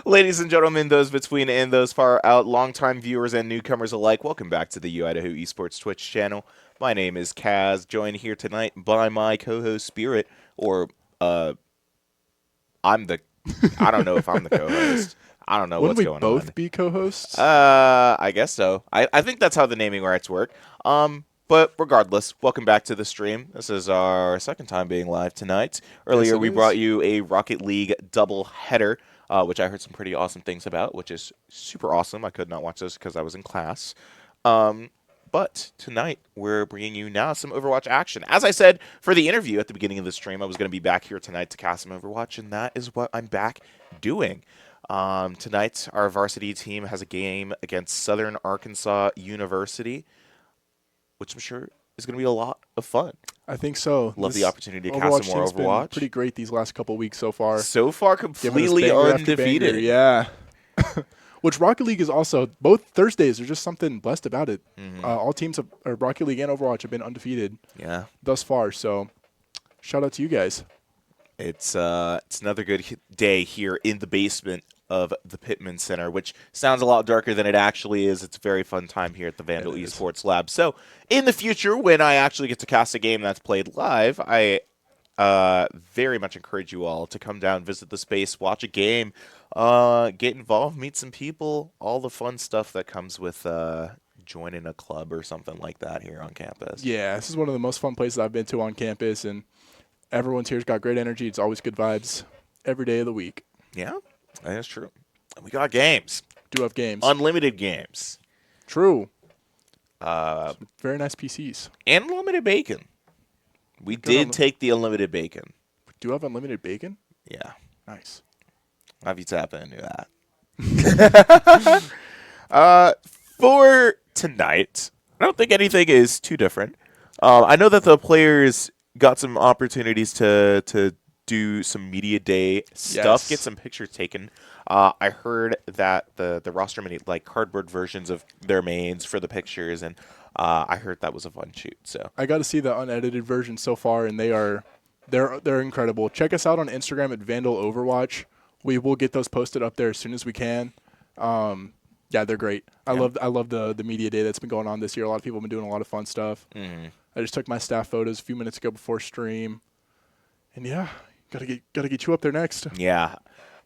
Ladies and gentlemen, those between and those far out, longtime viewers and newcomers alike, welcome back to the Idaho Esports Twitch channel. My name is Kaz, joined here tonight by my co-host Spirit, or I'm the, I don't know if I'm the co-host. I don't know Wouldn't what's we going both on. be co-hosts? I guess so. I think that's how the naming rights work. But regardless, welcome back to the stream. This is our second time being live tonight. Earlier, we brought you a Rocket League double header, which I heard some pretty awesome things about, which is super awesome. I could not watch this because I was in class. But tonight, we're bringing you now some Overwatch action. As I said for the interview at the beginning of the stream, I was going to be back here tonight to cast some Overwatch, and that is what I'm back doing. Tonight, our varsity team has a game against Southern Arkansas University, which I'm sure is going to be a lot of fun. I think so. Love the opportunity to cast some more Overwatch. Overwatch. Been pretty great these last couple weeks so far. So far, completely undefeated. Yeah. Which Rocket League is also, both Thursdays are just something blessed about it. All teams, Rocket League and Overwatch, have been undefeated thus far. So shout out to you guys. It's another good day here in the basement of the Pittman Center, which sounds a lot darker than it actually is. It's a very fun time here at the Vandal Esports Lab. So in the future, when I actually get to cast a game that's played live, I very much encourage you all to come down, visit the space, watch a game, get involved, meet some people, all the fun stuff that comes with joining a club or something like that here on campus. Yeah, this is one of the most fun places I've been to on campus, and everyone's here's got great energy. It's always good vibes every day of the week. Yeah, that's true. And we got games. Do have games. Unlimited games. True. Very nice PCs. And unlimited bacon. We did take the unlimited bacon. Do you have unlimited bacon? Yeah. Nice. Have you tap into that? For tonight, I don't think anything is too different. I know that the players got some opportunities to do some media day stuff, get some pictures taken. I heard that the roster made like cardboard versions of their mains for the pictures, and I heard that was a fun shoot. So I got to see the unedited version so far, and they're incredible. Check us out on Instagram at Vandal Overwatch. We will get those posted up there as soon as we can. Yeah, they're great. I love the media day that's been going on this year. A lot of people have been doing a lot of fun stuff. I just took my staff photos a few minutes ago before stream, and yeah, gotta get you up there next. Yeah,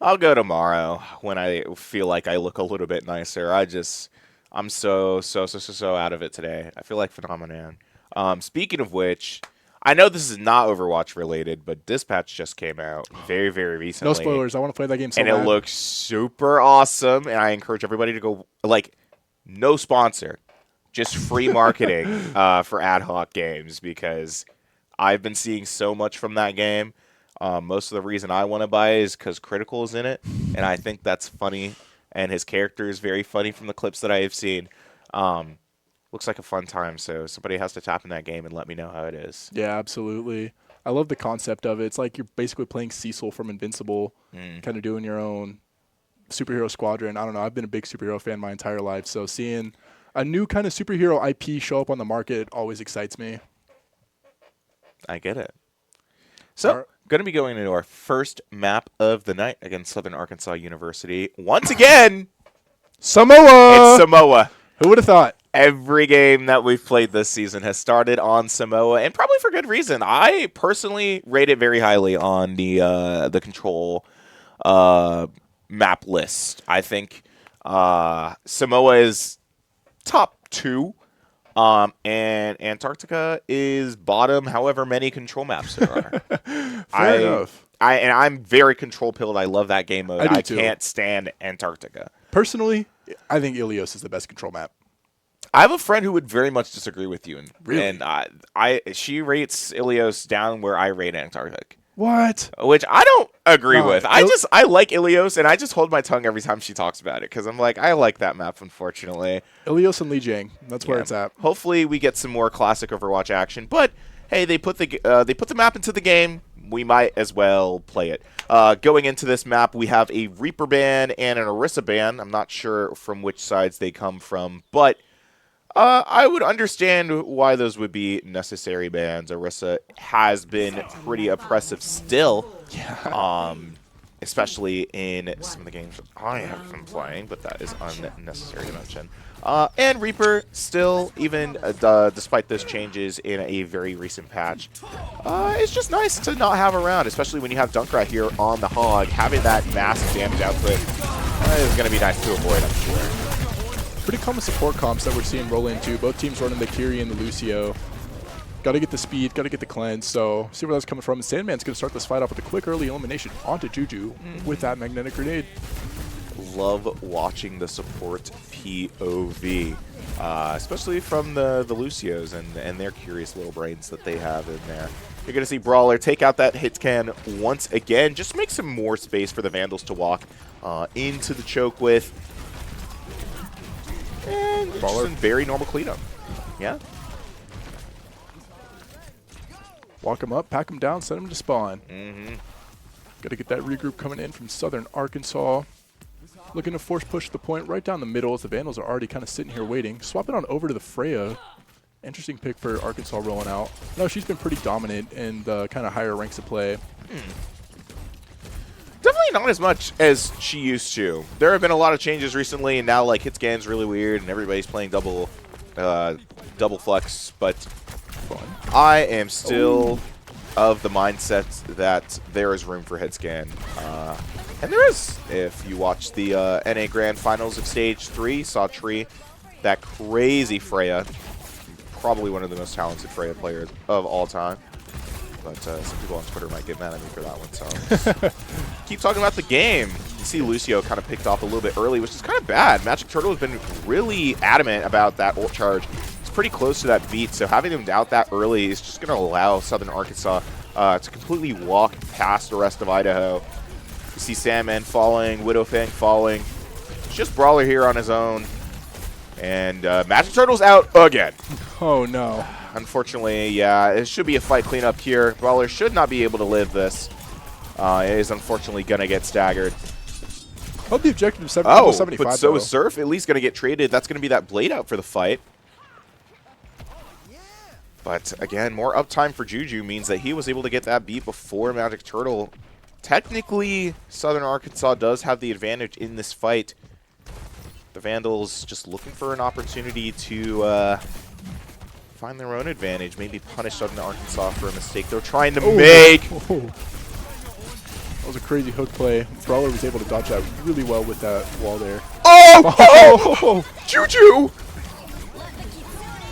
I'll go tomorrow when I feel like I look a little bit nicer. I'm so out of it today. I feel like phenomenon. Speaking of which, I know this is not Overwatch related, but Dispatch just came out very, very recently. No spoilers. I want to play that game so bad. bad. And it looks super awesome, and I encourage everybody to go, no sponsor, just free marketing for ad hoc games, because I've been seeing so much from that game. Most of the reason I want to buy it is because Critical is in it, and I think that's funny, and his character is very funny from the clips that I have seen. Looks like a fun time, so somebody has to tap in that game and let me know how it is. Yeah, absolutely. I love the concept of it. It's like you're basically playing Cecil from Invincible, kind of doing your own superhero squadron. I don't know. I've been a big superhero fan my entire life, so seeing a new kind of superhero IP show up on the market always excites me. I get it. So, going to be going into our first map of the night against Southern Arkansas University. Once again, Samoa! It's Samoa. Who would have thought? Every game that we've played this season has started on Samoa, and probably for good reason. I personally rate it very highly on the control map list. I think Samoa is top 2, and Antarctica is bottom. However many control maps there are. Fair enough. I'm very control pilled. I love that game mode. I do can't stand Antarctica. Personally, I think Ilios is the best control map. I have a friend who would very much disagree with you, really? And she rates Ilios down where I rate Antarctic. What? Which I don't agree with. I like Ilios, and I just hold my tongue every time she talks about it, because I'm like, I like that map, unfortunately. Ilios and Lijiang, that's where it's at. Hopefully we get some more classic Overwatch action, but hey, they put the map into the game. We might as well play it. Going into this map, we have a Reaper ban and an Orisa ban. I'm not sure from which sides they come from, but I would understand why those would be necessary bans. Orisa has been pretty oppressive still. Yeah. especially in some of the games I have been playing, but that is unnecessary to mention. And Reaper still, even despite those changes in a very recent patch, it's just nice to not have around, especially when you have Dunkrat here on the Hog. Having that massive damage output is going to be nice to avoid, I'm sure. Pretty common support comps that we're seeing roll into. Both teams running the Kiri and the Lucio. Got to get the speed, got to get the cleanse, so see where that's coming from. And Sandman's going to start this fight off with a quick early elimination onto Juju with that magnetic grenade. Love watching the support POV, especially from the Lucios and their curious little brains that they have in there. You're going to see Brawler take out that hit can once again, just make some more space for the Vandals to walk into the choke with. And Brawler, just a very normal cleanup. Yeah. Walk him up, pack him down, send him to spawn. Mm-hmm. Got to get that regroup coming in from Southern Arkansas. Looking to force push the point right down the middle as the Vandals are already kind of sitting here waiting. Swap it on over to the Freya. Interesting pick for Arkansas rolling out. No, she's been pretty dominant in the kind of higher ranks of play. Definitely not as much as she used to. There have been a lot of changes recently, and now like hit scan's really weird, and everybody's playing double flex. But I am still of the mindset that there is room for hit scan. And there is. If you watch the NA Grand Finals of Stage 3, saw Tree, that crazy Freya, probably one of the most talented Freya players of all time. But some people on Twitter might get mad at me for that one. So keep talking about the game. You see Lucio kind of picked off a little bit early, which is kind of bad. Magic Turtle has been really adamant about that ult charge. It's pretty close to that beat, so having him out that early is just going to allow Southern Arkansas to completely walk past the rest of Idaho. You see Sandman falling, Widowfang falling. It's just Brawler here on his own. And Magic Turtle's out again. Oh, no. Unfortunately, yeah, it should be a fight cleanup here. Brawler should not be able to live this. It is unfortunately going to get staggered. Hope the objective is 75, but so though. is Surf. At least going to get traded. That's going to be that blade out for the fight. But again, more uptime for Juju means that he was able to get that beat before Magic Turtle. Technically, Southern Arkansas does have the advantage in this fight. The Vandals just looking for an opportunity to find their own advantage, maybe punish Southern Arkansas for a mistake they're trying to make. Oh. That was a crazy hook play. Brawler was able to dodge that really well with that wall there. Oh! Juju!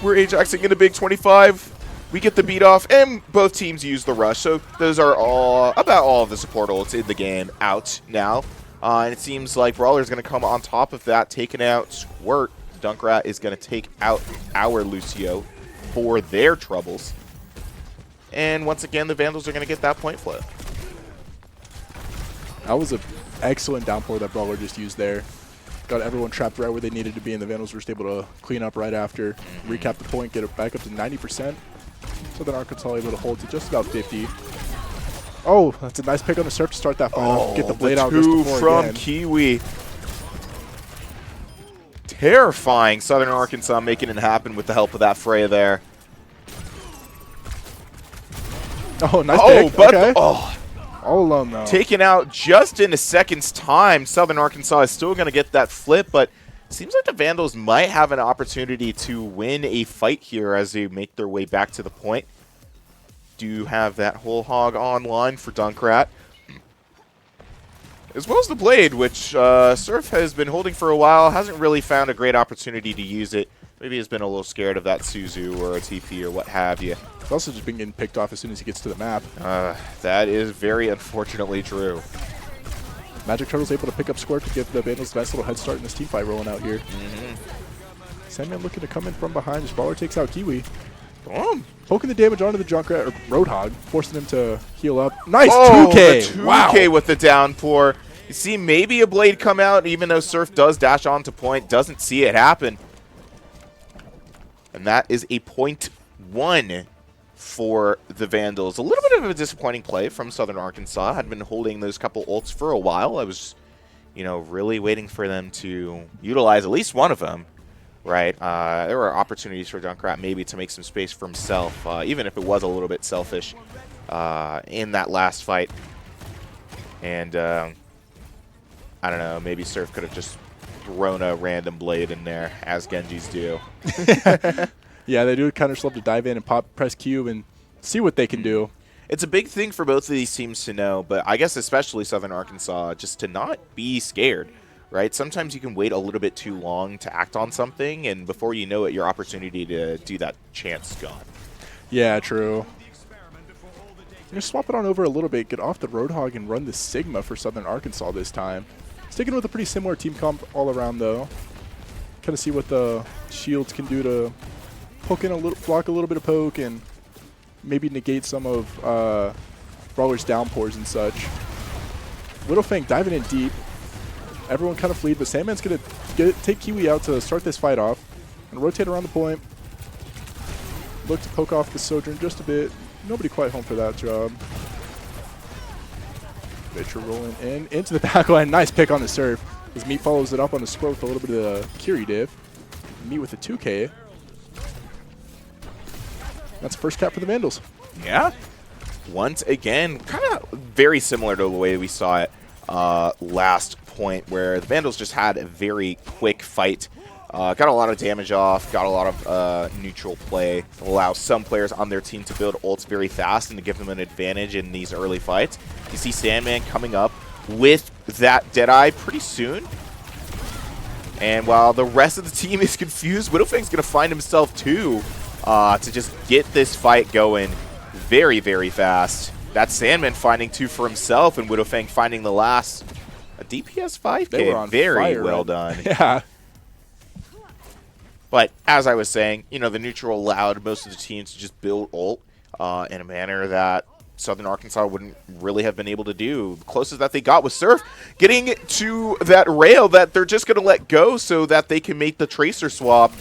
We're Ajaxing in a big 25. We get the beat off, and both teams use the rush. So those are about all of the support ults in the game out now. And it seems like Brawler is going to come on top of that, taking out Squirt. Dunkrat is going to take out our Lucio for their troubles. And once again, the Vandals are going to get that point flip. That was an excellent downpour that Brawler just used there. Got everyone trapped right where they needed to be, and the Vandals were just able to clean up right after, recap the point, get it back up to 90%. So then Arkansas able to hold to just about 50. Oh, that's a nice pick on the Surf to start that fight off. Get the blade out just before from again. Kiwi. Terrifying Southern Arkansas making it happen with the help of that Freya there. Oh, nice pick. But okay. all alone though. Taken out just in a second's time. Southern Arkansas is still going to get that flip, but seems like the Vandals might have an opportunity to win a fight here as they make their way back to the point. Do have that whole hog online for Dunkrat. As well as the blade, which Surf has been holding for a while. Hasn't really found a great opportunity to use it. Maybe has been a little scared of that Suzu or a TP or what have you. He's also just been getting picked off as soon as he gets to the map. That is very unfortunately true. Magic Turtle's able to pick up Squirt to give the Vandals a nice little head start in this team fight rolling out here. Sandman looking to come in from behind as Brawler takes out Kiwi. Boom. Poking the damage onto the Junkrat, or Roadhog, forcing him to heal up. Nice 2K! The 2K wow. with the downpour. You see maybe a blade come out, even though Surf does dash onto point. Doesn't see it happen. And that is a .1 for the Vandals. A little bit of a disappointing play from Southern Arkansas. Had been holding those couple ults for a while. I was, really waiting for them to utilize at least one of them. Right, there were opportunities for Dunkrat maybe to make some space for himself, even if it was a little bit selfish in that last fight. And I don't know, maybe Surf could have just thrown a random blade in there, as Genjis do. Yeah, they do kind of just love to dive in and press Q and see what they can do. It's a big thing for both of these teams to know, but I guess especially Southern Arkansas, just to not be scared, right? Sometimes you can wait a little bit too long to act on something, and before you know it, your opportunity to do that chance is gone. Yeah, true. I'm going to swap it on over a little bit, get off the Roadhog, and run the Sigma for Southern Arkansas this time. Sticking with a pretty similar team comp all around, though. Kind of see what the shields can do to poke in a little, block a little bit of poke, and maybe negate some of Brawler's downpours and such. Widowfang diving in deep. Everyone kind of fleed, but Sandman's going to take Kiwi out to start this fight off. And rotate around the point. Look to poke off the Sojourn just a bit. Nobody quite home for that job. Vitcher rolling in into the backline. Nice pick on the Surf. As Meat follows it up on the square with a little bit of the Kiri div. Meat with the 2K. That's the first cap for the Vandals. Yeah. Once again, kind of very similar to the way we saw it last point, where the Vandals just had a very quick fight. Got a lot of damage off, got a lot of neutral play, allow some players on their team to build ults very fast and to give them an advantage in these early fights. You see Sandman coming up with that Deadeye pretty soon. And while the rest of the team is confused, Widowfang's going to find himself too to just get this fight going very, very fast. That's Sandman finding 2 for himself and Widowfang finding the last. A DPS 5K, they were on very fire, well right? done. Yeah. But as I was saying, you know, the neutral allowed most of the teams to just build ult in a manner that Southern Arkansas wouldn't really have been able to do. The closest that they got was Surf getting to that rail that they're just going to let go so that they can make the Tracer swap.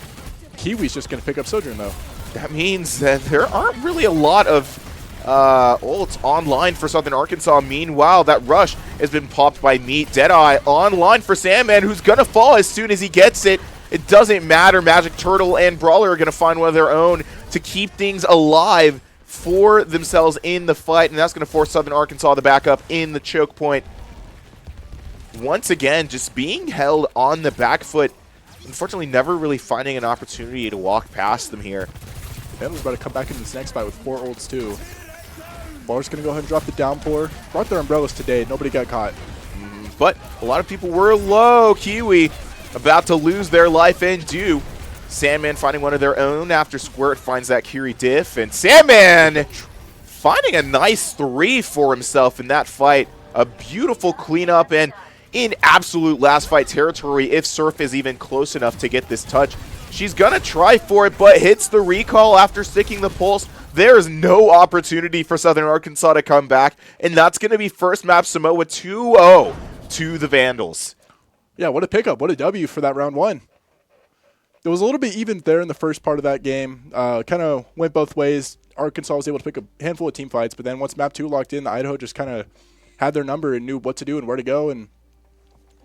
Kiwi's just going to pick up Sojourn, though. That means that there aren't really a lot of ults online for Southern Arkansas. Meanwhile, that rush has been popped by Meat. Deadeye online for Sandman, who's going to fall as soon as he gets it. It doesn't matter. Magic Turtle and Brawler are going to find one of their own to keep things alive for themselves in the fight, and that's going to force Southern Arkansas to back up in the choke point. Once again, just being held on the back foot. Unfortunately, never really finding an opportunity to walk past them here. Vandals about to come back in this next fight with 4 ults, too. Brawler's going to go ahead and drop the downpour. Brought their umbrellas today. Nobody got caught. But a lot of people were low. Kiwi about to lose their life and do. Sandman finding one of their own after Squirt finds that Kiri diff. And Sandman finding a nice 3 for himself in that fight. A beautiful cleanup and in absolute last fight territory if Surf is even close enough to get this touch. She's going to try for it, but hits the recall after sticking the pulse. There is no opportunity for Southern Arkansas to come back, and that's going to be first map Samoa 2-0 to the Vandals. Yeah, what a pickup. What a W for that round 1. It was a little bit even there in the first part of that game. Kind of went both ways. Arkansas was able to pick a handful of team fights, but then once map 2 locked in, Idaho just kind of had their number and knew what to do and where to go, and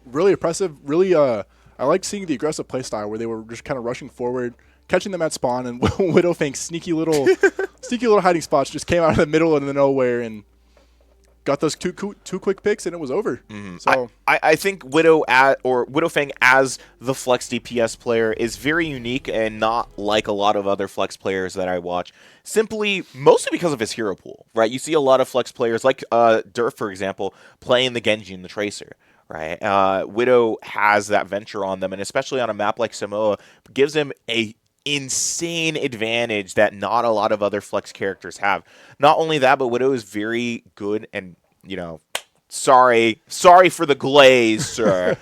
really impressive. Really, I like seeing the aggressive play style where they were just kind of rushing forward, catching them at spawn, and Widowfang's sneaky little hiding spots just came out of the middle of the nowhere and got those two quick picks, and it was over. So I think Widowfang as the flex DPS player is very unique and not like a lot of other flex players that I watch. Simply, mostly because of his hero pool, right? You see a lot of flex players like Durf, for example, playing the Genji and the Tracer. Right, Widow has that venture on them, and especially on a map like Samoa, gives him a insane advantage that not a lot of other flex characters have. Not only that, but Widow is very good, and you know, sorry for the glaze, sir.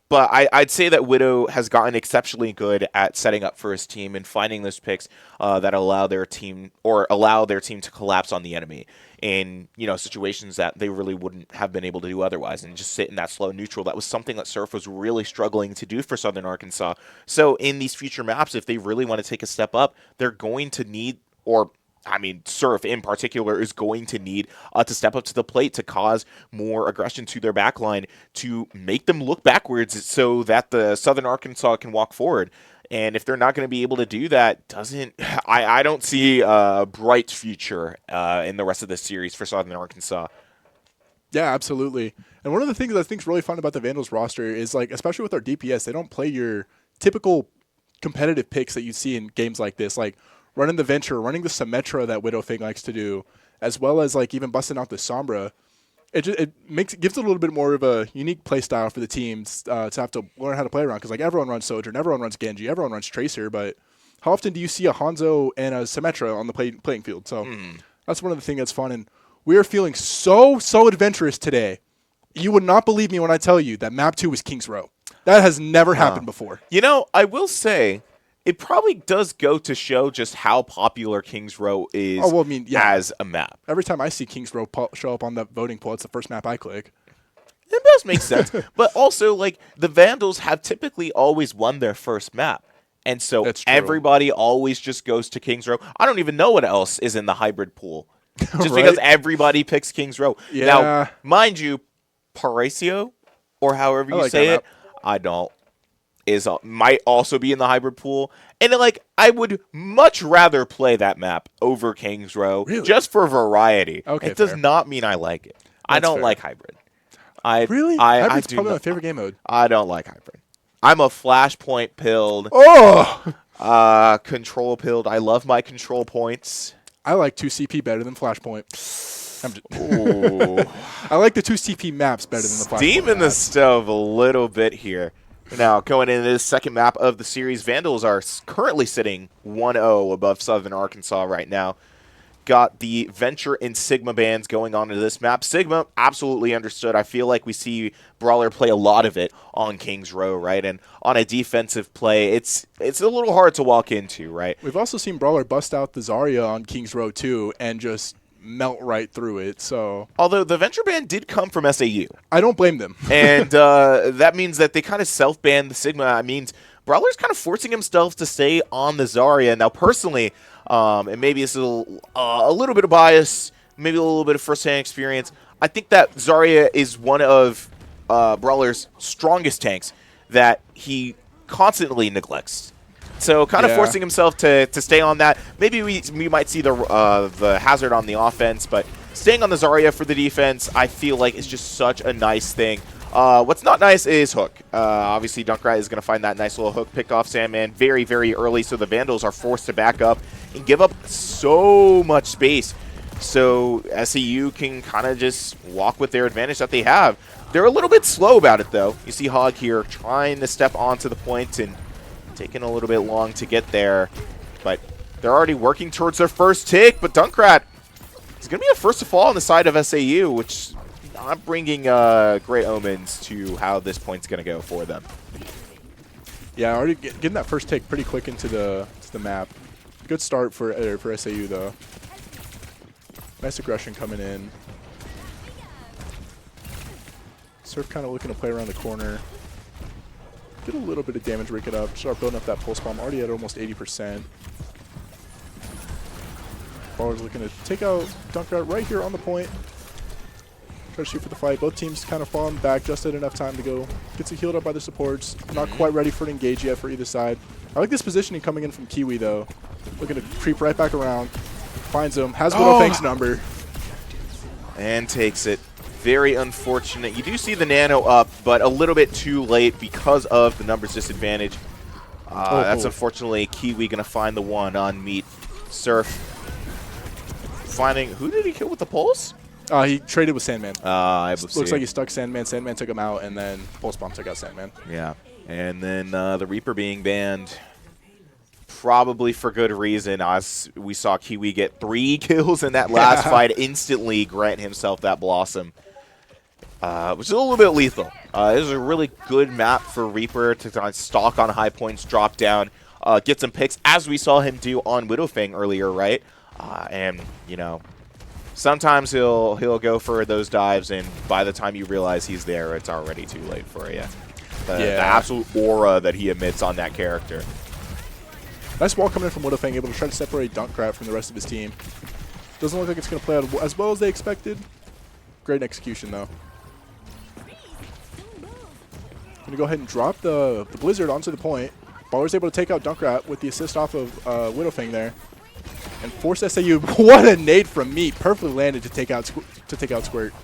But I'd say that Widow has gotten exceptionally good at setting up for his team and finding those picks that allow their team to collapse on the enemy in, you know, situations that they really wouldn't have been able to do otherwise, and just sit in that slow neutral. That was something that Surf was really struggling to do for Southern Arkansas. So in these future maps, if they really want to take a step up, they're going to need, or I mean, Surf in particular is going to need to step up to the plate to cause more aggression to their backline to make them look backwards so that the Southern Arkansas can walk forward. And if they're not going to be able to do that, I don't see a bright future in the rest of this series for Southern Arkansas. Yeah, absolutely. And one of the things I think is really fun about the Vandals roster is like, especially with our DPS, they don't play your typical competitive picks that you see in games like this, like running the Venture, running the Symmetra that Widow Thing likes to do, as well as like even busting out the Sombra. It gives it a little bit more of a unique play style for the teams to have to learn how to play around, because like everyone runs Sojourn, everyone runs Genji, everyone runs Tracer, but how often do you see a Hanzo and a Symmetra on the playing field? So that's one of the things that's fun, and we are feeling so adventurous today. You would not believe me when I tell you that map 2 is King's Row. That has never happened before. You know, I will say it probably does go to show just how popular King's Row is as a map. Every time I see King's Row show up on the voting poll, it's the first map I click. It does make sense. But also, like, the Vandals have typically always won their first map. And so everybody always just goes to King's Row. I don't even know what else is in the hybrid pool. Just because everybody picks King's Row. Yeah. Now, mind you, Paracio, or however you say it, I don't, might also be in the hybrid pool. And like, I would much rather play that map over King's Row just for variety. Okay, it does not mean I like it. I don't like hybrid. Hybrid's probably my favorite game mode. I don't like hybrid. I'm a flashpoint pilled. Control pilled. I love my control points. I like 2CP better than Flashpoint. I like the 2CP maps better than the Flashpoint. Steam in the stove a little bit here. Now, going into this second map of the series, Vandals are currently sitting 1-0 above Southern Arkansas right now. Got the Venture and Sigma bands going on to this map. Sigma, absolutely understood. I feel like we see Brawler play a lot of it on King's Row, right? And on a defensive play, it's a little hard to walk into, right? We've also seen Brawler bust out the Zarya on King's Row, too, and just melt right through it. So, although the Venture ban did come from SAU. I don't blame them. And that means that they kind of self-banned the Sigma. It means Brawler's kind of forcing himself to stay on the Zarya. Now, personally, and maybe it's a little bit of bias, maybe a little bit of first-hand experience, I think that Zarya is one of Brawler's strongest tanks that he constantly neglects. So kind of forcing himself to stay on that. Maybe we might see the hazard on the offense, but staying on the Zarya for the defense, I feel like is just such a nice thing. What's not nice is Hook. Obviously, Dunkrat is going to find that nice little hook, pick off Sandman very, very early, so the Vandals are forced to back up and give up so much space. So SEU can kind of just walk with their advantage that they have. They're a little bit slow about it, though. You see Hog here trying to step onto the point and taking a little bit long to get there. But they're already working towards their first tick, but Dunkrat is going to be the first to fall on the side of SAU, which not bringing great omens to how this point's going to go for them. Yeah, already getting that first take pretty quick into the map. Good start for SAU, though. Nice aggression coming in. Surf kind of looking to play around the corner. Get a little bit of damage, rake it up. Start building up that pulse bomb. Already at almost 80%. Baller's looking to take out Dunkrat right here on the point. Try to shoot for the fight. Both teams kind of falling back just at enough time to go. Gets it healed up by the supports. Not quite ready for an engage yet for either side. I like this positioning coming in from Kiwi, though. Looking to creep right back around. Finds him. Has Widow Fang's number. And takes it. Very unfortunate. You do see the nano up, but a little bit too late because of the numbers disadvantage. That's unfortunately Kiwi going to find the one on Meat. Surf finding... Who did he kill with the pulse? He traded with Sandman. Looks like he stuck Sandman. Sandman took him out, and then Pulse Bomb took out Sandman. Yeah. And then the Reaper being banned, probably for good reason, as we saw Kiwi get 3 kills in that last fight, instantly grant himself that Blossom, which is a little bit lethal. This is a really good map for Reaper to kind of stalk on high points, drop down, get some picks, as we saw him do on Widowfang earlier, right? And, you know, sometimes he'll go for those dives, and by the time you realize he's there, it's already too late for you. The absolute aura that he emits on that character. Nice wall coming in from Widowfang, able to try to separate Dunkrat from the rest of his team. Doesn't look like it's going to play out as well as they expected. Great execution, though. Going to go ahead and drop the Blizzard onto the point. Baller's able to take out Dunkrat with the assist off of Widowfang there. And force SAU. What a nade from Meat. Perfectly landed to take out Squirt.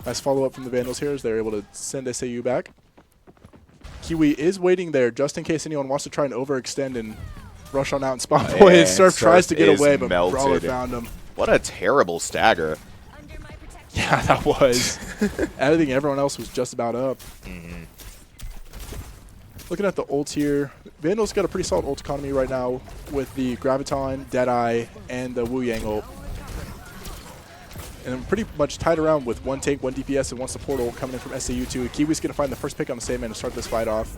Nice follow-up from the Vandals here as they're able to send SAU back. Kiwi is waiting there just in case anyone wants to try and overextend and rush on out and spawn point. And Surf tries to get away, but melted. Brawler found him. What a terrible stagger. Yeah, that was. I think everyone else was just about up. Looking at the ults here, Vandal's got a pretty solid ult economy right now with the Graviton, Deadeye, and the Wu Yang ult. And I'm pretty much tied around with one tank, one DPS, and one support ult coming in from SAU2. Kiwi's going to find the first pick on the Sandman to start this fight off.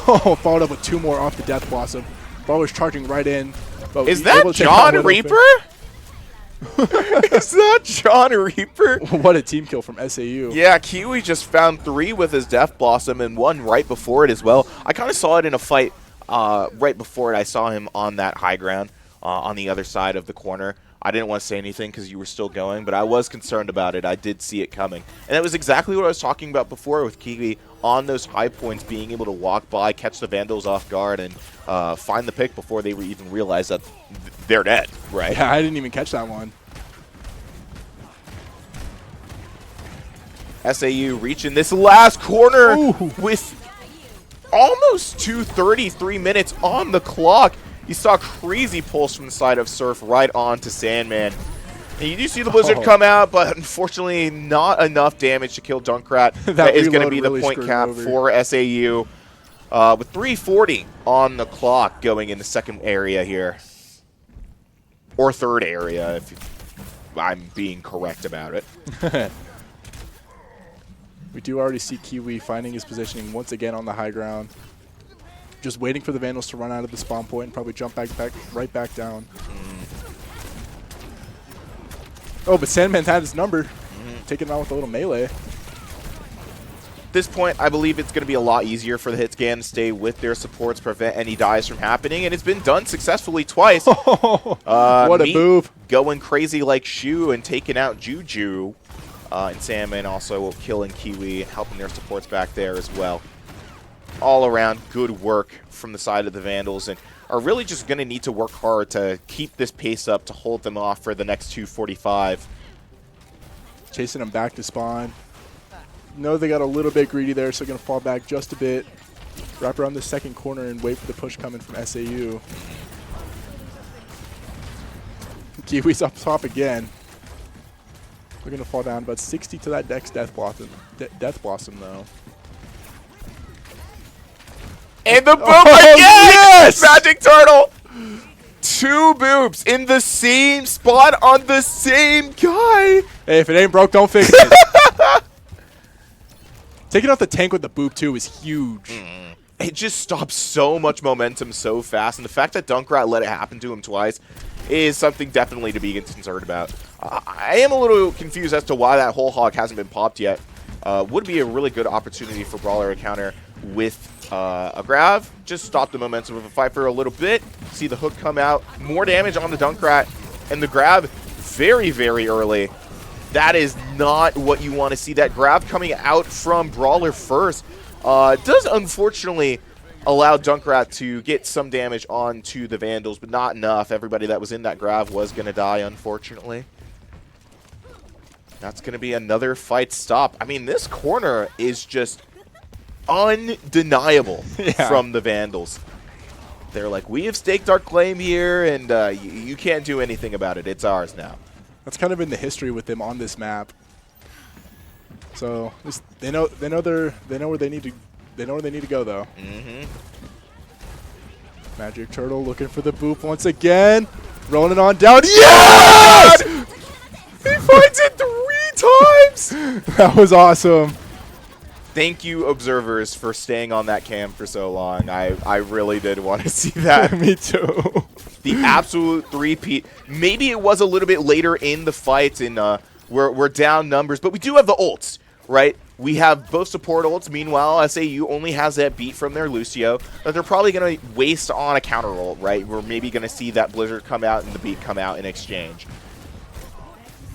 Oh, followed up with 2 more off the Death Blossom. Brawler's charging right in. Is that John Reaper? Is that John Reaper? What a team kill from SAU. Yeah, Kiwi just found 3 with his Death Blossom and 1 right before it as well. I kind of saw it in a fight right before it. I saw him on that high ground on the other side of the corner. I didn't want to say anything because you were still going, but I was concerned about it. I did see it coming. And that was exactly what I was talking about before with Kiwi on those high points, being able to walk by, catch the Vandals off guard, and find the pick before they even realize that they're dead, right? Yeah, I didn't even catch that one. SAU reaching this last corner with almost 33 minutes on the clock. You saw a crazy pulse from the side of Surf right on to Sandman. And you do see the Blizzard come out, but unfortunately not enough damage to kill Junkrat. That is going to be the point cap for SAU. With 3:40 on the clock going in the second area here. Or third area, if I'm being correct about it. We do already see Kiwi finding his positioning once again on the high ground. Just waiting for the Vandals to run out of the spawn point and probably jump right back down. Oh, but Sandman had his number. Taking him out with a little melee. At this point, I believe it's going to be a lot easier for the hit scan to stay with their supports, prevent any dies from happening, and it's been done successfully twice. What a move. Going crazy like Shu and taking out Juju. And Sandman also killing Kiwi, helping their supports back there as well. All around good work from the side of the Vandals, and are really just going to need to work hard to keep this pace up to hold them off for the next 2:45. Chasing them back to spawn. No, they got a little bit greedy there, so going to fall back just a bit. Wrap around the second corner and wait for the push coming from SAU. Kiwi's up top again. They're going to fall down about 60 to that next Death Blossom though. And the boop again! Yes! Magic Turtle! 2 boops in the same spot on the same guy. Hey, if it ain't broke, don't fix it. Taking out the tank with the boop too is huge. It just stops so much momentum so fast, and the fact that Dunkrat let it happen to him twice is something definitely to be concerned about. I am a little confused as to why that whole hog hasn't been popped yet. Would be a really good opportunity for Brawler to counter with a grab. Just stop the momentum of the fight for a little bit. See the hook come out. More damage on the Dunkrat. And the grab very, very early. That is not what you want to see. That grab coming out from Brawler first does unfortunately allow Dunkrat to get some damage onto the Vandals, but not enough. Everybody that was in that grab was going to die, unfortunately. That's going to be another fight stop. I mean, this corner is just undeniable from the Vandals. They're like, we have staked our claim here, and you can't do anything about it. It's ours now. That's kind of been the history with them on this map. So they know where they need to go though. Magic Turtle looking for the boop once again, rolling on down. Yes! He finds it 3 times. That was awesome. Thank you, observers, for staying on that cam for so long. I really did want to see that. Me too. The absolute three-peat. Maybe it was a little bit later in the fight, and we're down numbers, but we do have the ults, right? We have both support ults. Meanwhile, SAU only has that beat from their Lucio that they're probably going to waste on a counter ult, right? We're maybe going to see that Blizzard come out and the beat come out in exchange.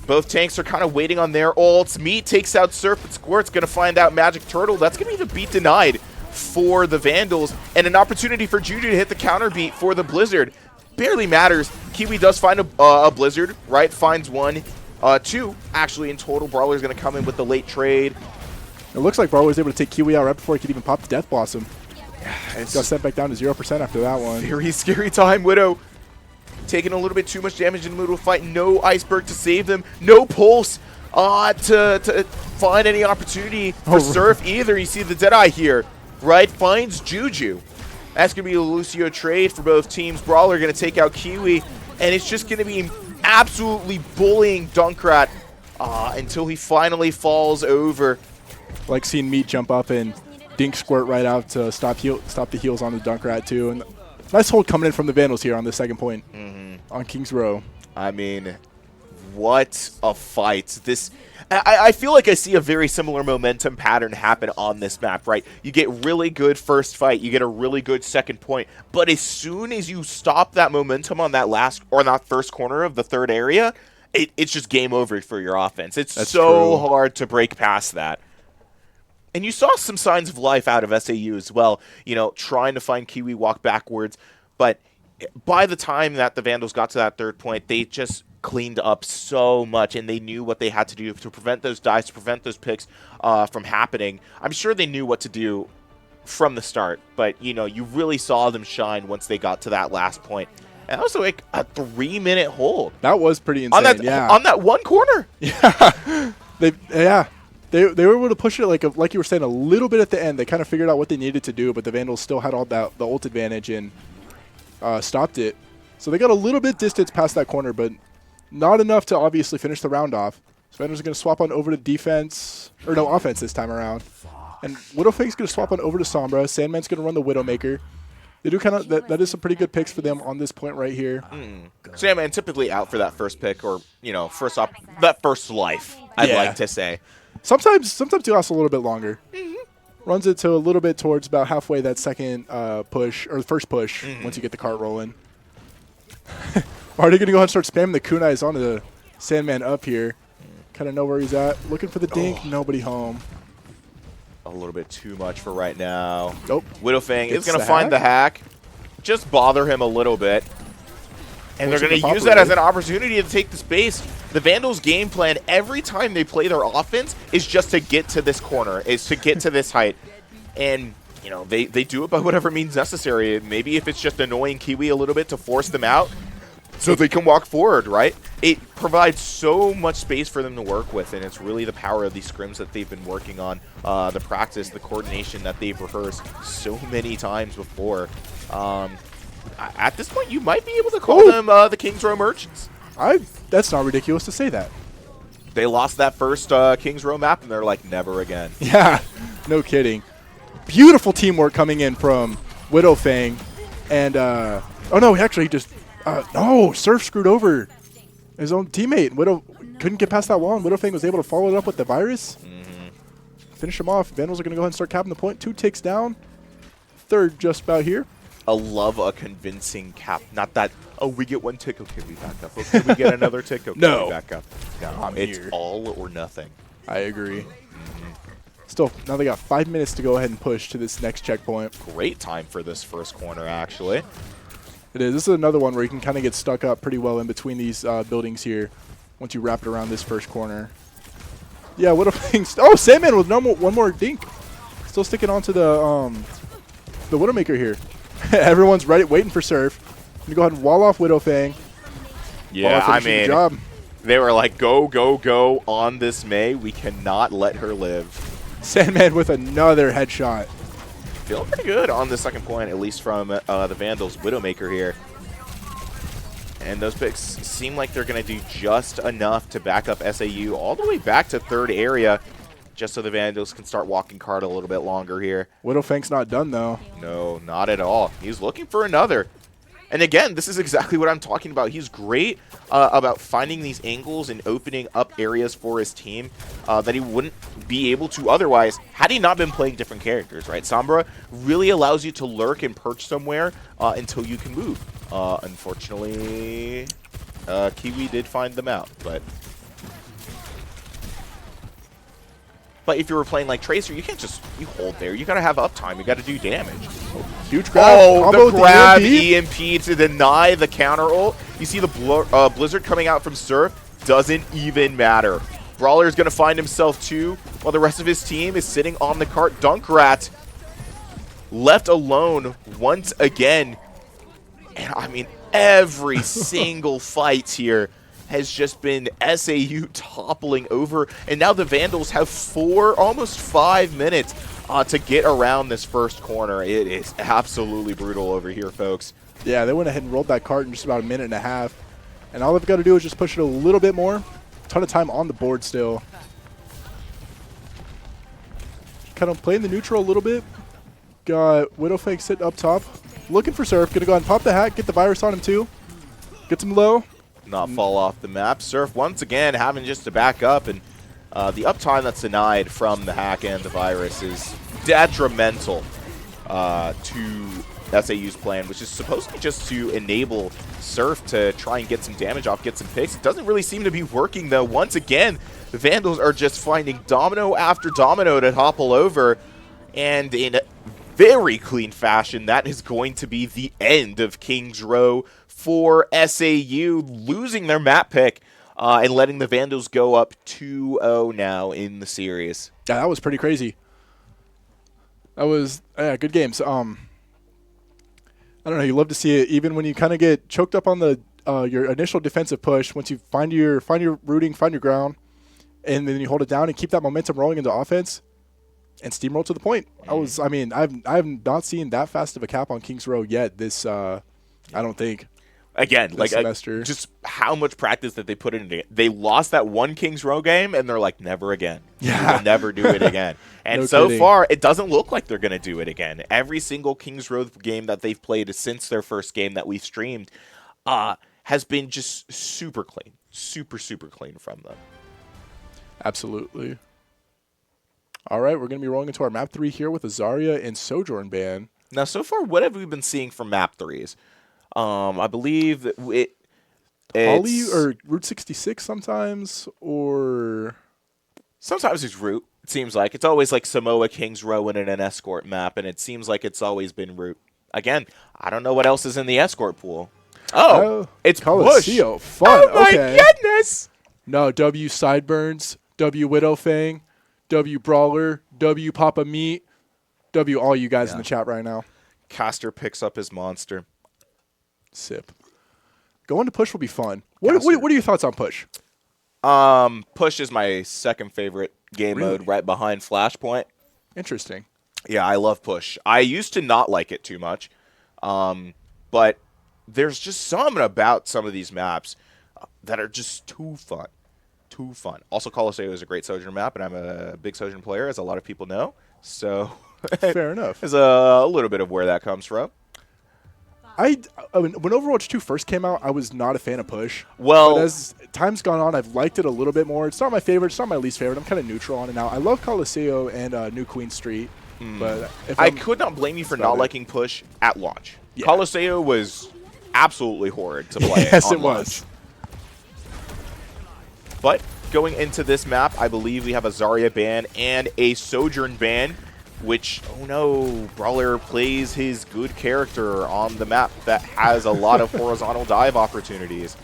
Both tanks are kind of waiting on their ults. Meat takes out Surf, but Squirt's going to find out Magic Turtle. That's going to be the beat denied for the Vandals, and an opportunity for Juju to hit the counter beat for the Blizzard. Barely matters. Kiwi does find a Blizzard, right? Finds one Two, actually, in total. Brawler's going to come in with the late trade. It looks like Brawler was able to take Kiwi out right before he could even pop the Death Blossom. It's got sent back down to 0% after that one. very scary time. Widow taking a little bit too much damage in the middle of the fight. No Iceberg to save them. No Pulse to find any opportunity for Surf either. You see the Deadeye here, right? Finds Juju. That's going to be a Lucio trade for both teams. Brawler going to take out Kiwi, and it's just going to be absolutely bullying Dunkrat until he finally falls over. Like seeing Meat jump up and Dink squirt right out to stop the heals on the Dunkrat too. And nice hold coming in from the Vandals here on the second point on King's Row. I mean, what a fight. I feel like I see a very similar momentum pattern happen on this map, right? You get really good first fight, you get a really good second point, but as soon as you stop that momentum on that first corner of the third area, it's just game over for your offense. That's so hard to break past that. And you saw some signs of life out of SAU as well, trying to find Kiwi walk backwards, but by the time that the Vandals got to that third point, they just cleaned up so much, and they knew what they had to do to prevent those dives, to prevent those picks from happening. I'm sure they knew what to do from the start, but you really saw them shine once they got to that last point. And also like a 3-minute hold. That was pretty insane. On that one corner. Yeah, they were able to push it like you were saying a little bit at the end. They kind of figured out what they needed to do, but the Vandals still had all the ult advantage and stopped it. So they got a little bit distance past that corner, but not enough to obviously finish the round off. So Vandals are going to swap on over to defense, or no, offense this time around. And Widowfang's going to swap on over to Sombra. Sandman's going to run the Widowmaker. They do kind of that is some pretty good picks for them on this point right here. Sandman typically out for that first pick, or that first life, I'd like to say. Sometimes he lasts a little bit longer. Runs it to a little bit towards about halfway that second push, or the first push, once you get the cart rolling. Already going to go ahead and start spamming the kunais onto the Sandman up here. Kind of know where he's at. Looking for the dink. Nobody home. A little bit too much for right now. Nope. Widowfang is going to find the hack. Just bother him a little bit. And they're going to use that as an opportunity to take the space. The Vandals' game plan every time they play their offense is just to get to this corner, is to get to this height. And, they do it by whatever means necessary. Maybe if it's just annoying Kiwi a little bit to force them out so they can walk forward, right? It provides so much space for them to work with, and it's really the power of these scrims that they've been working on, the practice, the coordination that they've rehearsed so many times before. At this point, you might be able to call them the King's Row Merchants. That's not ridiculous to say that. They lost that first King's Row map, and they're like, never again. Yeah, no kidding. Beautiful teamwork coming in from Widowfang. And, oh no, actually he just, no, Surf screwed over his own teammate. Widow couldn't get past that wall, and Widowfang was able to follow it up with the virus. Finish him off. Vandals are going to go ahead and start capping the point. 2 ticks down. Third just about here. I love a convincing cap. Not that, we get 1 tick, okay, we back up. Okay, we get another tick, okay, we back up. No, it's all or nothing. I agree. Still, now they got 5 minutes to go ahead and push to this next checkpoint. Great time for this first corner, actually. It is. This is another one where you can kind of get stuck up pretty well in between these buildings here once you wrap it around this first corner. Yeah, Widowfang. Oh, Sandman with one more dink. Still sticking on to the Widowmaker here. Everyone's ready, waiting for Surf. Gonna go ahead and wall off Widowfang. Yeah, I mean, they were like, go, go, go on this May. We cannot let her live. Sandman with another headshot. Feeling pretty good on the second point, at least from the Vandals' Widowmaker here. And those picks seem like they're going to do just enough to back up SAU all the way back to third area, just so the Vandals can start walking card a little bit longer here. Widowfang's not done, though. No, not at all. He's looking for another. And again, this is exactly what I'm talking about. He's great about finding these angles and opening up areas for his team that he wouldn't be able to otherwise had he not been playing different characters, right? Sombra really allows you to lurk and perch somewhere until you can move. Unfortunately, Kiwi did find them out, but if you were playing like Tracer, you can't just hold there. You got to have uptime. You got to do damage. Huge grab. Oh, the grab EMP to deny the counter ult. You see the Blizzard coming out from Surf. doesn't even matter. Brawler's going to find himself two, while the rest of his team is sitting on the cart. Dunkrat left alone once again. And I mean, every single fight here has just been SAU toppling over. And now the Vandals have almost 5 minutes to get around this first corner. It is absolutely brutal over here, folks. Yeah, they went ahead and rolled that cart in just about a minute and a half. And all they've got to do is just push it a little bit more. A ton of time on the board still. Kind of playing the neutral a little bit. Got Widowfang sitting up top. Looking for Surf. Gonna go ahead and pop the hat. Get the virus on him too. Gets him low. Not fall off the map. Surf once again having just to back up. And the uptime that's denied from the hack and the virus is detrimental to SAU's plan, which is supposed to be just to enable Surf to try and get some damage off, get some picks. It doesn't really seem to be working, though. Once again, the Vandals are just finding domino after domino to topple over, and in very clean fashion, that is going to be the end of Kings Row for SAU, losing their map pick and letting the Vandals go up 2-0 now in the series. Yeah, that was pretty crazy. That was good games. I don't know. You love to see it, even when you kind of get choked up on the your initial defensive push. Once you find your rooting, find your ground, and then you hold it down and keep that momentum rolling into offense, and steamroll to the point. I mean, I've not seen that fast of a cap on Kings Row yet. This I don't think. Again, like semester. Just how much practice that they put into it. They lost that one Kings Row game, and they're like, never again. Yeah. We'll never do it again. And No so kidding. far, it doesn't look like they're going to do it again. Every single Kings Row game that they've played since their first game that we've streamed has been just super clean. Super, super clean from them. Absolutely. All right, we're going to be rolling into our map 3 here with a Zarya and Sojourn ban. Now, so far, what have we been seeing from map 3s? I believe that Holly or Route 66 sometimes, or sometimes it's Route. It seems like it's always like Samoa, Kings Row, and an escort map, and it seems like it's always been Route. Again, I don't know what else is in the escort pool. Oh, it's Push. Coliseum. Fun. Oh my Okay. goodness! No, W Sideburns, W Widowfang, W Brawler, W Papa Meat, W all you guys in the chat right now. Caster picks up his monster. Sip. Going to Push will be fun. What are your thoughts on Push? Push is my second favorite game mode, right behind Flashpoint. Interesting. Yeah, I love Push. I used to not like it too much, but there's just something about some of these maps that are just too fun. Too fun. Also, Coliseum is a great Sojourn map, and I'm a big Sojourn player, as a lot of people know. So, fair enough. There's a little bit of where that comes from. I mean, when Overwatch 2 first came out, I was not a fan of Push. Well, but as time's gone on, I've liked it a little bit more. It's not my favorite. It's not my least favorite. I'm kind of neutral on it now. I love Coliseum and New Queen Street. But I could not blame you for not liking Push at launch. Yeah. Coliseum was absolutely horrid to play. Yes, on it launch. was. But going into this map, I believe we have a Zarya ban and a Sojourn ban, which, oh no, Brawler plays his good character on the map that has a lot of horizontal dive opportunities.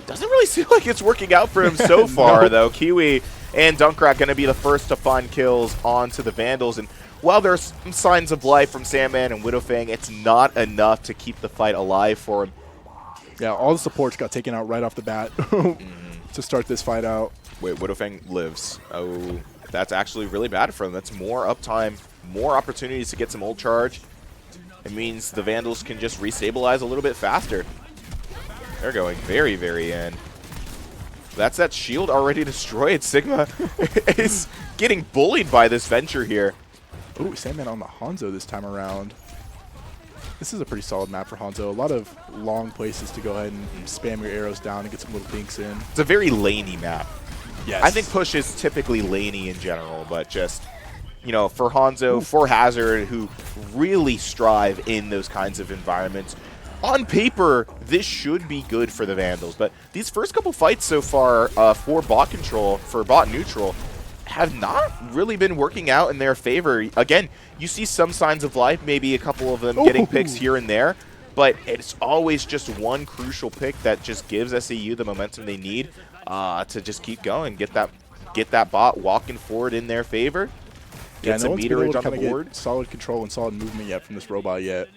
Doesn't really seem like it's working out for him so far, though. Kiwi and Dunkrat going to be the first to find kills onto the Vandals. And while there's some signs of life from Sandman and Widowfang, it's not enough to keep the fight alive for him. Yeah, all the supports got taken out right off the bat to start this fight out. Wait, Widowfang lives. Oh, that's actually really bad for him. That's more uptime, more opportunities to get some ult charge. It means the Vandals can just restabilize a little bit faster. They're going very, very in. That's that shield already destroyed. Sigma is getting bullied by this venture here. Ooh, Sandman on the Hanzo this time around. This is a pretty solid map for Hanzo. A lot of long places to go ahead and spam your arrows down and get some little dinks in. It's a very laney map. Yes. I think Push is typically laney in general, but just, you know, for Hanzo, for Hazard, who really strive in those kinds of environments, on paper, this should be good for the Vandals. But these first couple fights so far for bot control, for bot neutral, have not really been working out in their favor. Again, you see some signs of life, maybe a couple of them getting picks here and there. but it's always just one crucial pick that just gives SAU the momentum they need to just keep going, get that bot walking forward in their favor. Get some meterage on the board. Get solid control and solid movement yet from this robot yet.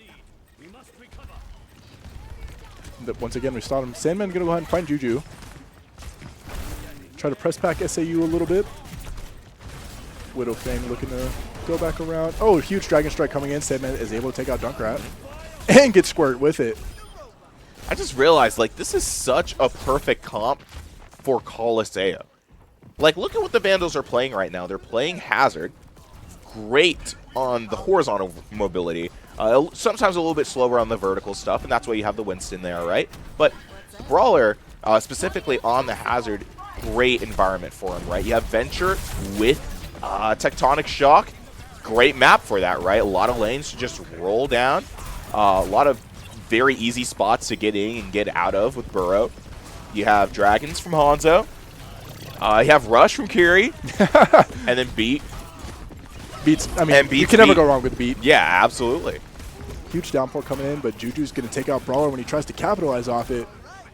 Once again, we start him. Sandman gonna go ahead and find Juju. Try to press back SAU a little bit. Widow Fang looking to go back around. Oh, huge Dragon Strike coming in. Sandman is able to take out Junkrat and get Squirt with it. I just realized, like, this is such a perfect comp for Coliseum. Like, look at what the Vandals are playing right now. They're playing Hazard. Great on the horizontal mobility. Sometimes a little bit slower on the vertical stuff, and that's why you have the Winston there, right? But the Brawler, specifically on the Hazard, great environment for him, right? You have Venture with Tectonic Shock. Great map for that, right? A lot of lanes to just roll down. A lot of very easy spots to get in and get out of with Burrow. You have Dragons from Hanzo. You have Rush from Kiri. And then Beat. Beats, I mean, you can never go wrong with Beat. Yeah, absolutely. Huge downpour coming in, but Juju's going to take out Brawler when he tries to capitalize off it.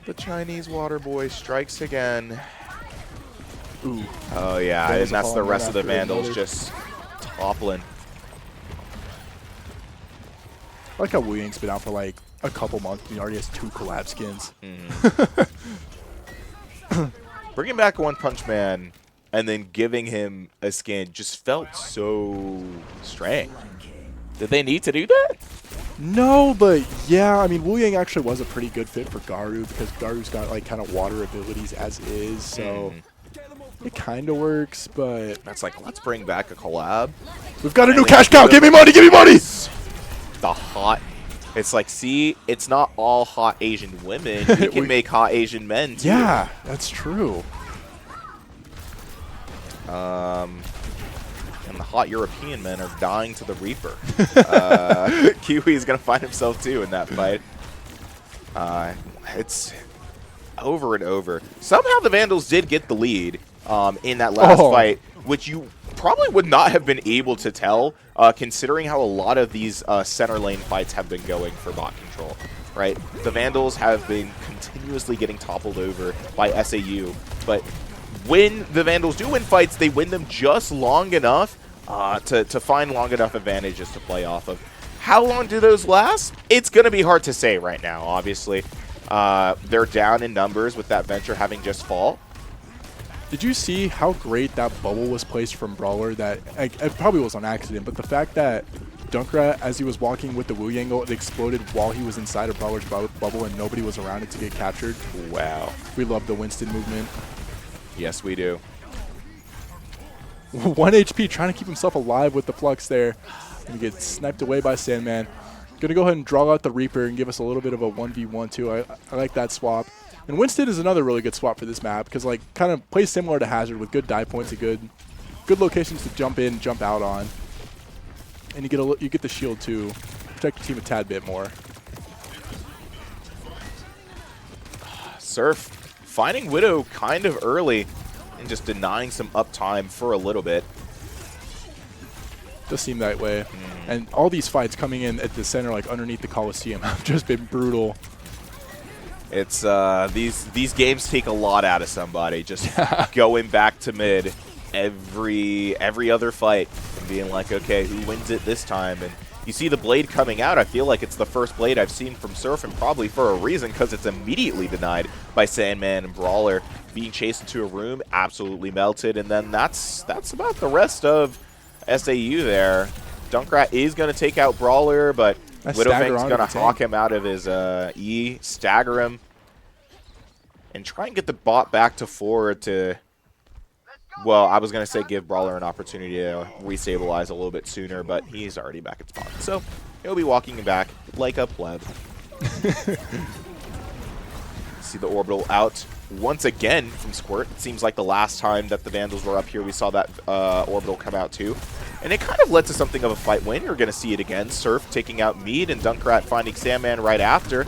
The Chinese water boy strikes again. Ooh. Oh, yeah, and that's the rest of the Vandals just toppling. I like how Wu Yang's been out for like a couple months and he already has 2 collab skins. Bringing back One Punch Man and then giving him a skin just felt so strange. Did they need to do that? No, but yeah, I mean, Wu Yang actually was a pretty good fit for Garu because Garu's got like kind of water abilities as is, so it kind of works, but that's like, let's bring back a collab. We've got a new cash cow. Give me money, give me money! The hot. It's like, see, it's not all hot Asian women. We can make hot Asian men, too. Yeah, that's true. And the hot European men are dying to the Reaper. Kiwi is going to find himself, too, in that fight. It's over and over. Somehow the Vandals did get the lead in that last fight, which you probably would not have been able to tell, considering how a lot of these center lane fights have been going for bot control, right? The Vandals have been continuously getting toppled over by SAU, but when the Vandals do win fights, they win them just long enough to find long enough advantages to play off of. How long do those last? It's going to be hard to say right now, obviously. They're down in numbers with that Venture having just fall. Did you see how great that bubble was placed from Brawler? That it probably was on accident, but the fact that Junkrat, as he was walking with the Wu Yang, it exploded while he was inside of Brawler's bubble and nobody was around it to get captured. Wow. We love the Winston movement. Yes, we do. 1 HP, trying to keep himself alive with the Flux there. And he gets sniped away by Sandman. Going to go ahead and draw out the Reaper and give us a little bit of a 1v1 too. I like that swap. And Winston is another really good swap for this map because like kind of plays similar to Hazard with good dive points and good locations to jump in, jump out on. And you get the shield too. Protect your team a tad bit more. Surf finding Widow kind of early and just denying some uptime for a little bit. Does seem that way. And all these fights coming in at the center, like underneath the Coliseum, have just been brutal. It's these games take a lot out of somebody. Just going back to mid every other fight and being like, okay, who wins it this time? And you see the blade coming out. I feel like it's the first blade I've seen from Surf, and probably for a reason, because it's immediately denied by Sandman and Brawler. Being chased into a room, absolutely melted, and then that's about the rest of SAU there. Junkrat is going to take out Brawler, but Widowfang's going to hawk him out of his E, stagger him, and try and get the bot back to forward to, well, I was going to say give Brawler an opportunity to restabilize a little bit sooner, but he's already back at spawn. So he'll be walking him back like a pleb. See the orbital out once again from Squirt. It seems like the last time that the Vandals were up here, we saw that orbital come out too. And it kind of led to something of a fight win. You're going to see it again. Surf taking out Mead and Junkrat finding Sandman right after.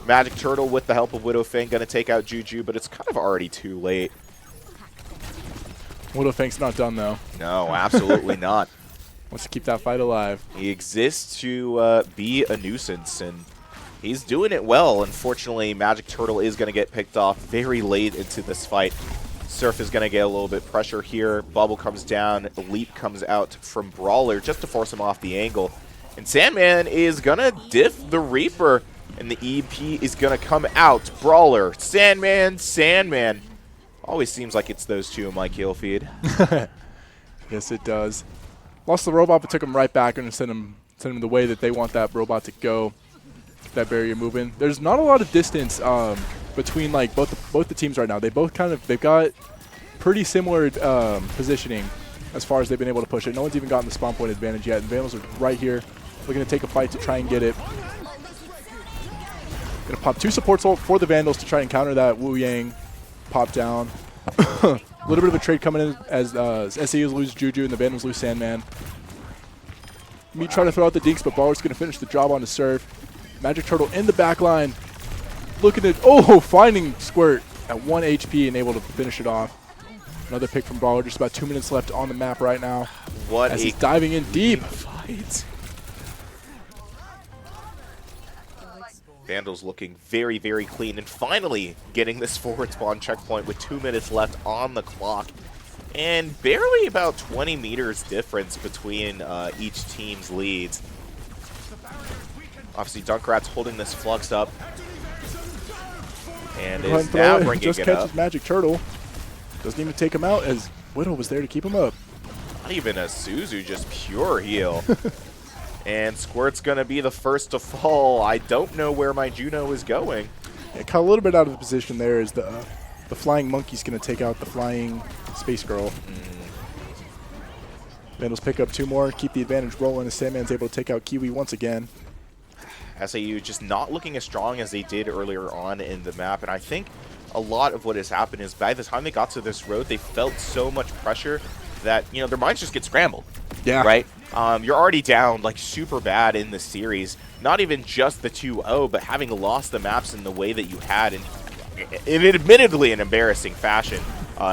Magic Turtle with the help of Widowfang going to take out Juju, but it's kind of already too late. Widowfang's not done though. No, absolutely not. Wants to keep that fight alive. He exists to be a nuisance, and He's doing it well. Unfortunately, Magic Turtle is going to get picked off very late into this fight. Surf is going to get a little bit pressure here. Bubble comes down. Leap comes out from Brawler just to force him off the angle. And Sandman is going to diff the Reaper. And the EP is going to come out. Brawler, Sandman, Sandman. Always seems like it's those two in my kill feed. Yes, it does. Lost the robot, but took him right back and sent him the way that they want that robot to go. That barrier moving. There's not a lot of distance between like both the teams right now. They've got pretty similar positioning as far as they've been able to push it. No one's even gotten the spawn point advantage yet. And Vandals are right here, looking to take a fight to try and get it. Gonna pop 2 supports for the Vandals to try and counter that Wu Yang pop down. A little bit of a trade coming in as SAUs lose Juju and the Vandals lose Sandman. Me trying to throw out the dinks, but Baller's gonna finish the job on the Surf. Magic Turtle in the back line. Looking at, finding Squirt at 1 HP and able to finish it off. Another pick from Baller. Just about 2 minutes left on the map right now. What as he's diving in deep. Fight. Vandals looking very, very clean and finally getting this forward spawn checkpoint with 2 minutes left on the clock. And barely about 20 meters difference between each team's leads. Obviously, Dunkrat's holding this Flux up. And is now bringing just it catches up. Magic Turtle. Doesn't even take him out as Widow was there to keep him up. Not even a Suzu, just pure heal. And Squirt's going to be the first to fall. I don't know where my Juno is going. Yeah, caught a little bit out of the position there as the flying monkey's going to take out the flying space girl. Vandals pick up 2 more, keep the advantage rolling as Sandman's able to take out Kiwi once again. SAU just not looking as strong as they did earlier on in the map, and I think a lot of what has happened is by the time they got to this road, they felt so much pressure that, you know, their minds just get scrambled. Yeah. Right? You're already down, like, super bad in the series. Not even just the 2-0, but having lost the maps in the way that you had, in admittedly an embarrassing fashion,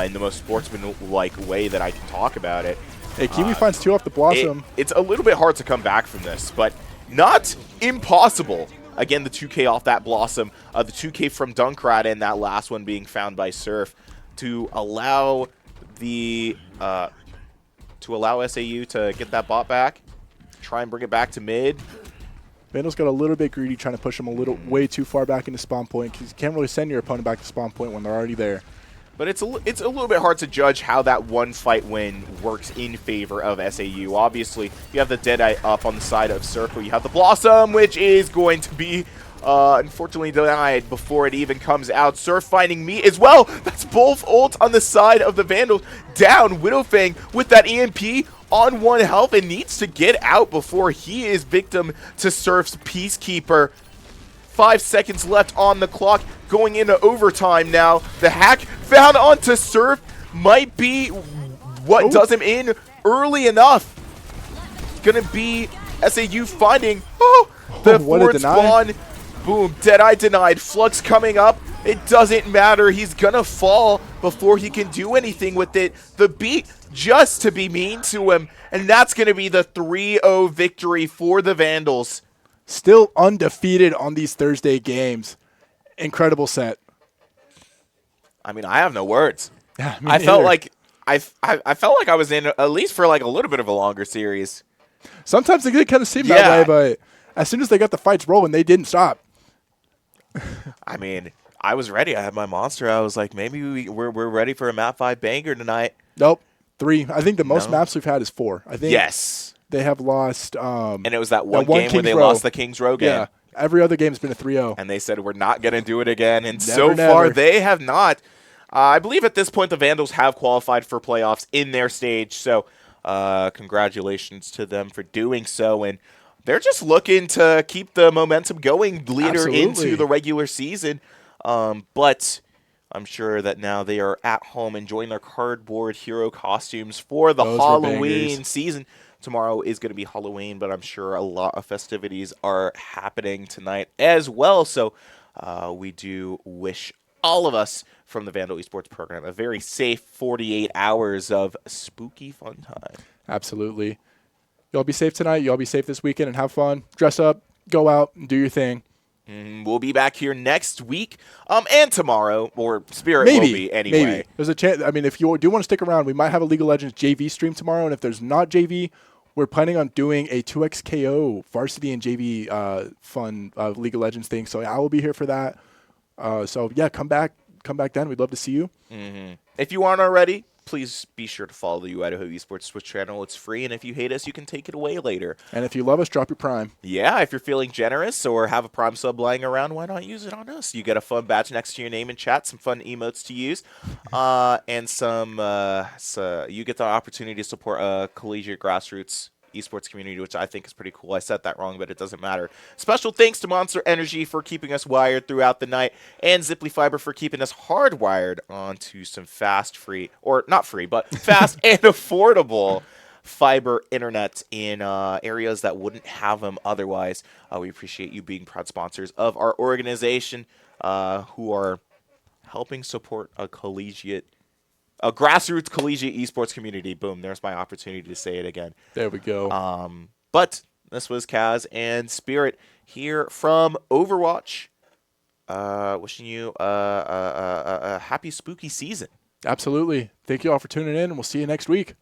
in the most sportsman-like way that I can talk about it. Hey, Kiwi finds 2 off the Blossom. It's a little bit hard to come back from this, but not impossible. Again, the 2K off that Blossom, the 2K from Dunkrat, and that last one being found by Surf to allow the SAU to get that bot back, try and bring it back to mid. Vandal's got a little bit greedy, trying to push him way too far back into spawn point because you can't really send your opponent back to spawn point when they're already there. But it's a little bit hard to judge how that one fight win works in favor of SAU. Obviously, you have the Deadeye up on the side of Circle. You have the Blossom, which is going to be unfortunately denied before it even comes out. Surf finding me as well. That's both ult on the side of the Vandals. Down Widowfang with that EMP on 1 health and needs to get out before he is victim to Surf's Peacekeeper. 5 seconds left on the clock, going into overtime now. The hack found onto Surf might be what does him in early enough. Gonna be SAU finding the forward spawn. Boom, Deadeye denied. Flux coming up. It doesn't matter. He's gonna fall before he can do anything with it. The beat just to be mean to him, and that's gonna be the 3-0 victory for the Vandals. Still undefeated on these Thursday games. Incredible set. I mean, I have no words. Yeah, I felt like I felt like I was in at least for like a little bit of a longer series. Sometimes they did kind of seem that way, but as soon as they got the fights rolling, they didn't stop. I mean, I was ready. I had my monster. I was like, maybe we're ready for a map 5 banger tonight. Nope. 3. I think the most maps we've had is 4. I think. Yes. They have lost. And it was that one game where they lost the Kings Row game. Yeah. Every other game's been a 3-0. And they said, we're not going to do it again. And so far, they have not. I believe at this point, the Vandals have qualified for playoffs in their stage. So congratulations to them for doing so. And they're just looking to keep the momentum going later into the regular season. But I'm sure that now they are at home enjoying their cardboard hero costumes for the Halloween season. Tomorrow is going to be Halloween, but I'm sure a lot of festivities are happening tonight as well. So we do wish all of us from the Vandal Esports program a very safe 48 hours of spooky fun time. Absolutely. Y'all be safe tonight. Y'all be safe this weekend and have fun. Dress up, go out, and do your thing. We'll be back here next week, and tomorrow, or Spirit will Maybe. be anyway. There's a chance. I mean, if you do want to stick around, we might have a League of Legends JV stream tomorrow. And if there's not JV, we're planning on doing a 2XKO varsity and JV fun League of Legends thing. So I will be here for that. So yeah, come back then. We'd love to see you. If you aren't already, please be sure to follow the Idaho Esports Twitch channel. It's free, and if you hate us, you can take it away later. And if you love us, drop your Prime. Yeah, if you're feeling generous or have a Prime sub lying around, why not use it on us? You get a fun badge next to your name in chat, some fun emotes to use, and you get the opportunity to support a collegiate grassroots esports community, which I think is pretty cool. I said that wrong, but it doesn't matter. Special thanks to Monster Energy for keeping us wired throughout the night, and Ziply Fiber for keeping us hardwired onto some fast and affordable fiber internet in areas that wouldn't have them otherwise. We appreciate you being proud sponsors of our organization, who are helping support a grassroots collegiate esports community. Boom, there's my opportunity to say it again. There we go. But this was Kaz and Spirit here from Overwatch. Wishing you a happy spooky season. Absolutely. Thank you all for tuning in, and we'll see you next week.